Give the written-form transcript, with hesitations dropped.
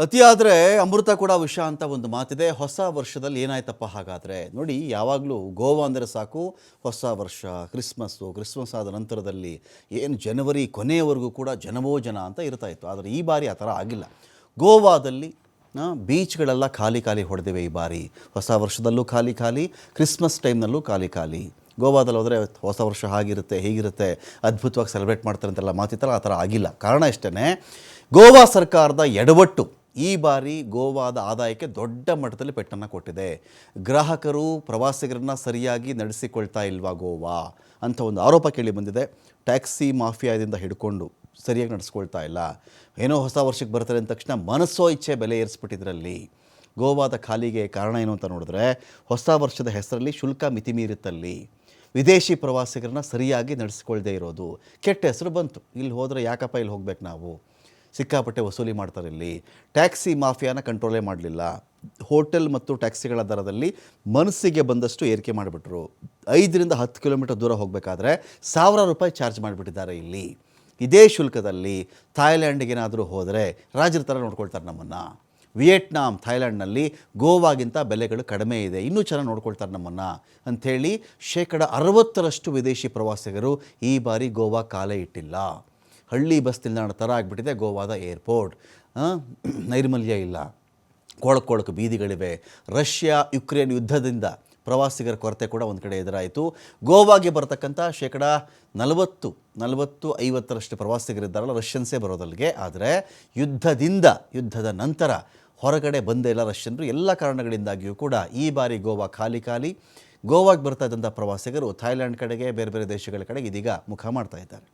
ಅತಿಯಾದರೆ ಅಮೃತ ಕೂಡ ವಿಷ ಅಂತ ಒಂದು ಮಾತಿದೆ. ಹೊಸ ವರ್ಷದಲ್ಲಿ ಏನಾಯ್ತಪ್ಪ ಹಾಗಾದರೆ ನೋಡಿ, ಯಾವಾಗಲೂ ಗೋವಾ ಅಂದರೆ ಸಾಕು ಹೊಸ ವರ್ಷ, ಕ್ರಿಸ್ಮಸ್ ಆದ ನಂತರದಲ್ಲಿ ಏನು ಜನವರಿ ಕೊನೆಯವರೆಗೂ ಕೂಡ ಜನವೋ ಜನ ಅಂತ ಇರ್ತಾಯಿತ್ತು. ಆದರೆ ಈ ಬಾರಿ ಆ ಥರ ಆಗಿಲ್ಲ. ಗೋವಾದಲ್ಲಿ ಬೀಚ್ಗಳೆಲ್ಲ ಖಾಲಿ ಖಾಲಿ ಹೊಡೆದಿವೆ ಈ ಬಾರಿ. ಹೊಸ ವರ್ಷದಲ್ಲೂ ಖಾಲಿ ಖಾಲಿ, ಕ್ರಿಸ್ಮಸ್ ಟೈಮ್ನಲ್ಲೂ ಖಾಲಿ ಖಾಲಿ. ಗೋವಾದಲ್ಲಿ ಹೋದರೆ ಹೊಸ ವರ್ಷ ಹಾಗಿರುತ್ತೆ ಹೀಗಿರುತ್ತೆ, ಅದ್ಭುತವಾಗಿ ಸೆಲೆಬ್ರೇಟ್ ಮಾಡ್ತಾರೆ ಅಂತೆಲ್ಲ ಮಾತಿತ್ತಲ್ಲ, ಆ ಥರ ಆಗಿಲ್ಲ. ಕಾರಣ ಇಷ್ಟೇ, ಗೋವಾ ಸರ್ಕಾರದ ಎಡವಟ್ಟು ಈ ಬಾರಿ ಗೋವಾದ ಆದಾಯಕ್ಕೆ ದೊಡ್ಡ ಮಟ್ಟದಲ್ಲಿ ಪೆಟ್ಟನ್ನು ಕೊಟ್ಟಿದೆ. ಗ್ರಾಹಕರು ಪ್ರವಾಸಿಗರನ್ನ ಸರಿಯಾಗಿ ನಡೆಸಿಕೊಳ್ತಾ ಇಲ್ವಾ ಗೋವಾ ಅಂತ ಒಂದು ಆರೋಪ ಕೇಳಿ ಬಂದಿದೆ. ಟ್ಯಾಕ್ಸಿ ಮಾಫಿಯಾದಿಂದ ಹಿಡ್ಕೊಂಡು ಸರಿಯಾಗಿ ನಡೆಸ್ಕೊಳ್ತಾ ಇಲ್ಲ. ಏನೋ ಹೊಸ ವರ್ಷಕ್ಕೆ ಬರ್ತಾರೆ ಅಂದ ತಕ್ಷಣ ಮನಸ್ಸೋ ಇಚ್ಛೆ ಬೆಲೆ ಏರಿಸ್ಬಿಟ್ಟಿದ್ರಲ್ಲಿ. ಗೋವಾದ ಖಾಲಿಗೆ ಕಾರಣ ಏನು ಅಂತ ನೋಡಿದ್ರೆ, ಹೊಸ ವರ್ಷದ ಹೆಸರಲ್ಲಿ ಶುಲ್ಕ ಮಿತಿಮೀರಿತ್ತಲ್ಲಿ, ವಿದೇಶಿ ಪ್ರವಾಸಿಗರನ್ನ ಸರಿಯಾಗಿ ನಡೆಸ್ಕೊಳ್ದೇ ಇರೋದು, ಕೆಟ್ಟ ಹೆಸರು ಬಂತು. ಇಲ್ಲಿ ಹೋದರೆ ಯಾಕಪ್ಪ ಇಲ್ಲಿ ಹೋಗ್ಬೇಕು ನಾವು, ಸಿಕ್ಕಾಪಟ್ಟೆ ವಸೂಲಿ ಮಾಡ್ತಾರೆ. ಇಲ್ಲಿ ಟ್ಯಾಕ್ಸಿ ಮಾಫಿಯಾನ ಕಂಟ್ರೋಲೇ ಮಾಡಲಿಲ್ಲ. ಹೋಟೆಲ್ ಮತ್ತು ಟ್ಯಾಕ್ಸಿಗಳ ದರದಲ್ಲಿ ಮನಸ್ಸಿಗೆ ಬಂದಷ್ಟು ಏರಿಕೆ ಮಾಡಿಬಿಟ್ರು. 5ರಿಂದ 10 ಕಿಲೋಮೀಟರ್ ದೂರ ಹೋಗಬೇಕಾದ್ರೆ ₹1000 ಚಾರ್ಜ್ ಮಾಡಿಬಿಟ್ಟಿದ್ದಾರೆ ಇಲ್ಲಿ. ಇದೇ ಶುಲ್ಕದಲ್ಲಿ ಥಾಯ್ಲ್ಯಾಂಡ್ಗೇನಾದರೂ ಹೋದರೆ ರಾಜರ ಥರ ನೋಡ್ಕೊಳ್ತಾರೆ ನಮ್ಮನ್ನು. ವಿಯೆಟ್ನಾಂ, ಥಾಯ್ಲ್ಯಾಂಡ್ನಲ್ಲಿ ಗೋವಾಗಿಂತ ಬೆಲೆಗಳು ಕಡಿಮೆ ಇದೆ, ಇನ್ನೂ ಚೆನ್ನಾಗಿ ನೋಡ್ಕೊಳ್ತಾರೆ ನಮ್ಮನ್ನು ಅಂಥೇಳಿ 60% ವಿದೇಶಿ ಪ್ರವಾಸಿಗರು ಈ ಬಾರಿ ಗೋವಾ ಕಾಲೇ ಇಟ್ಟಿಲ್ಲ. ಹಳ್ಳಿ ಬಸ್ ನಿಲ್ದಾಣ ಥರ ಆಗಿಬಿಟ್ಟಿದೆ ಗೋವಾದ ಏರ್ಪೋರ್ಟ್. ನೈರ್ಮಲ್ಯ ಇಲ್ಲ, ಕೊಳಕು ಬೀದಿಗಳಿವೆ. ರಷ್ಯಾ ಯುಕ್ರೇನ್ ಯುದ್ಧದಿಂದ ಪ್ರವಾಸಿಗರ ಕೊರತೆ ಕೂಡ ಒಂದು ಕಡೆ ಎದುರಾಯಿತು. ಗೋವಾಗೆ ಬರತಕ್ಕಂಥ 40-50% ಪ್ರವಾಸಿಗರಿದ್ದಾರಲ್ಲ, ರಷ್ಯನ್ಸೇ ಬರೋದಲ್ಲಿಗೆ. ಆದರೆ ಯುದ್ಧದ ನಂತರ ಹೊರಗಡೆ ಬಂದೇ ಇಲ್ಲ ರಷ್ಯನ್ರು. ಎಲ್ಲ ಕಾರಣಗಳಿಂದಾಗಿಯೂ ಕೂಡ ಈ ಬಾರಿ ಗೋವಾ ಖಾಲಿ ಖಾಲಿ. ಗೋವಾಗೆ ಬರ್ತಾ ಇದ್ದಂಥ ಪ್ರವಾಸಿಗರು ಥಾಯ್ಲ್ಯಾಂಡ್ ಕಡೆಗೆ, ಬೇರೆ ಬೇರೆ ದೇಶಗಳ ಕಡೆಗೆ ಇದೀಗ ಮುಖ ಮಾಡ್ತಾ ಇದ್ದಾರೆ.